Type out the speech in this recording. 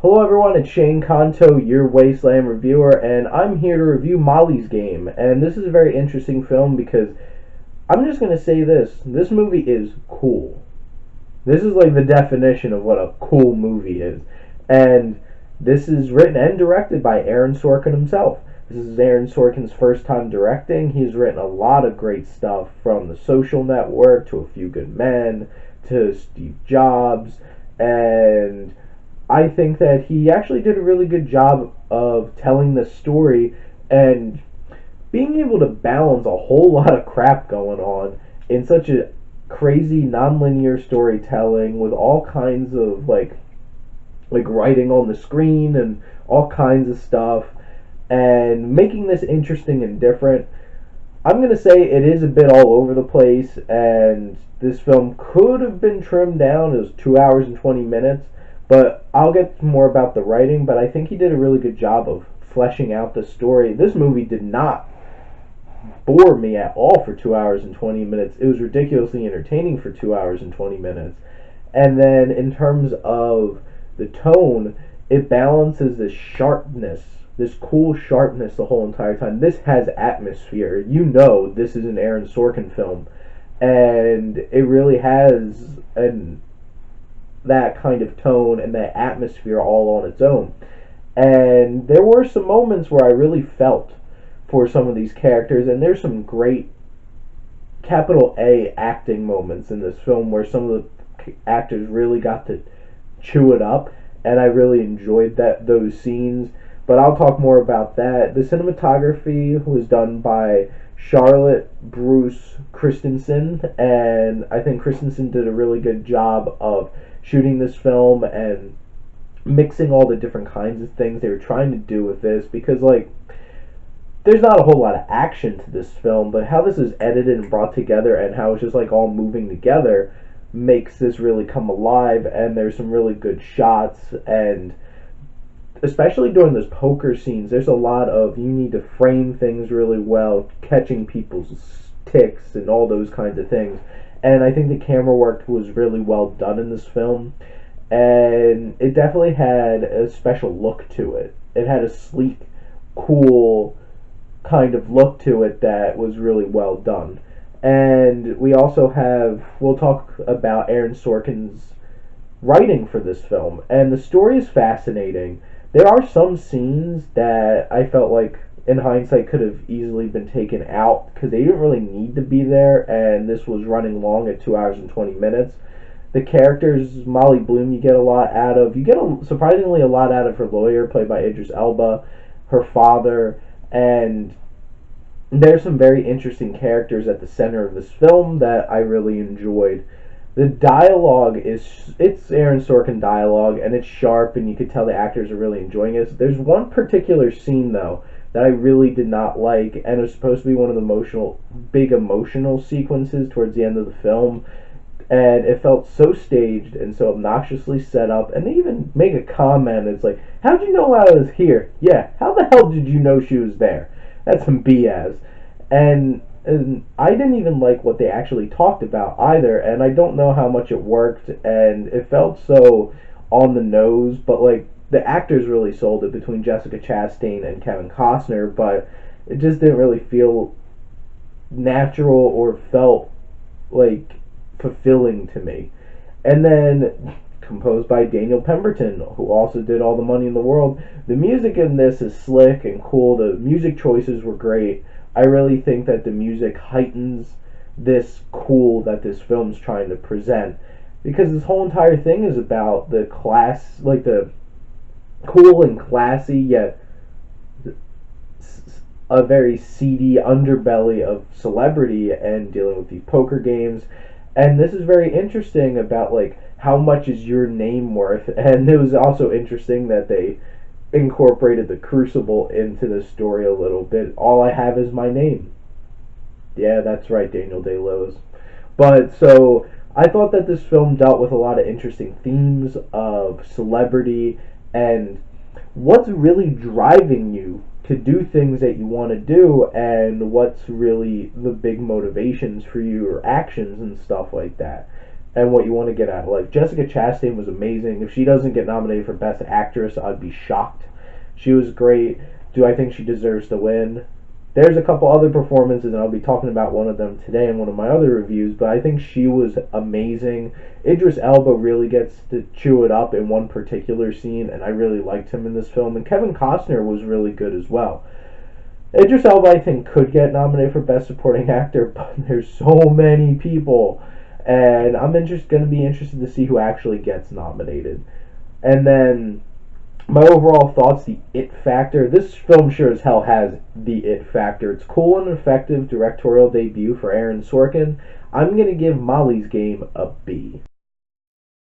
Hello everyone, it's Shane Kanto, your Wasteland reviewer, and I'm here to review Molly's Game. And this is a very interesting film because I'm just going to say this movie is cool. This is like the definition of what a cool movie is. And this is written and directed by Aaron Sorkin himself. This is Aaron Sorkin's first time directing. He's written a lot of great stuff, from The Social Network to A Few Good Men to Steve Jobs, and I think that he actually did a really good job of telling the story and being able to balance a whole lot of crap going on in such a crazy nonlinear storytelling with all kinds of like writing on the screen and all kinds of stuff, and making this interesting and different. I'm going to say it is a bit all over the place, and this film could have been trimmed down. It was 2 hours and 20 minutes, but I'll get more about the writing, but I think he did a really good job of fleshing out the story. This movie did not bore me at all for 2 hours and 20 minutes. It was ridiculously entertaining for 2 hours and 20 minutes. And then in terms of the tone, it balances this sharpness, this cool sharpness the whole entire time. This has atmosphere. You know this is an Aaron Sorkin film, and it really has that kind of tone and that atmosphere all on its own. And there were some moments where I really felt for some of these characters, and there's some great capital A acting moments in this film where some of the actors really got to chew it up, and I really enjoyed those scenes. But I'll talk more about that. The cinematography was done by Charlotte Bruce Christensen, and I think Christensen did a really good job of shooting this film and mixing all the different kinds of things they were trying to do with this, because there's not a whole lot of action to this film, but how this is edited and brought together and how it's just all moving together makes this really come alive. And there's some really good shots, and especially during those poker scenes, there's a lot of, you need to frame things really well, catching people's ticks and all those kinds of things. And I think the camera work was really well done in this film, and it definitely had a special look to it. It had a sleek, cool kind of look to it that was really well done. And we'll talk about Aaron Sorkin's writing for this film, and the story is fascinating. There are some scenes that I felt like, in hindsight, could have easily been taken out because they didn't really need to be there, and this was running long at 2 hours and 20 minutes. The characters, Molly Bloom, you get surprisingly a lot out of her lawyer, played by Idris Elba, her father, and there's some very interesting characters at the center of this film that I really enjoyed. The dialogue it's Aaron Sorkin dialogue, and it's sharp, and you could tell the actors are really enjoying it. There's one particular scene, though, that I really did not like, and it was supposed to be one of the big emotional sequences towards the end of the film, and it felt so staged and so obnoxiously set up. And they even make a comment, it's like, how'd you know I was here? Yeah, how the hell did you know she was there? That's some BS. And I didn't even like what they actually talked about either, and I don't know how much it worked, and it felt so on the nose, but the actors really sold it between Jessica Chastain and Kevin Costner, but it just didn't really feel natural or felt fulfilling to me. And then, composed by Daniel Pemberton, who also did All the Money in the World. The music in this is slick and cool. The music choices were great. I really think that the music heightens this cool that this film's trying to present, because this whole entire thing is about the the cool and classy, yet a very seedy underbelly of celebrity and dealing with these poker games. And this is very interesting about how much is your name worth. And it was also interesting that they incorporated the Crucible into the story a little bit. All I have is my name. Yeah, that's right, Daniel Day-Lewis. But so I thought that this film dealt with a lot of interesting themes of celebrity and what's really driving you to do things that you want to do, and what's really the big motivations for you or actions and stuff like that. and what you want to get out of it. Like, Jessica Chastain was amazing. If she doesn't get nominated for Best Actress, I'd be shocked. She was great. Do I think she deserves to win? There's a couple other performances, and I'll be talking about one of them today in one of my other reviews, but I think she was amazing. Idris Elba really gets to chew it up in one particular scene, and I really liked him in this film. And Kevin Costner was really good as well. Idris Elba, I think, could get nominated for Best Supporting Actor, but there's so many people, and I'm going to be interested to see who actually gets nominated. And then my overall thoughts, the it factor. This film sure as hell has the it factor. It's cool and effective directorial debut for Aaron Sorkin. I'm going to give Molly's Game a B.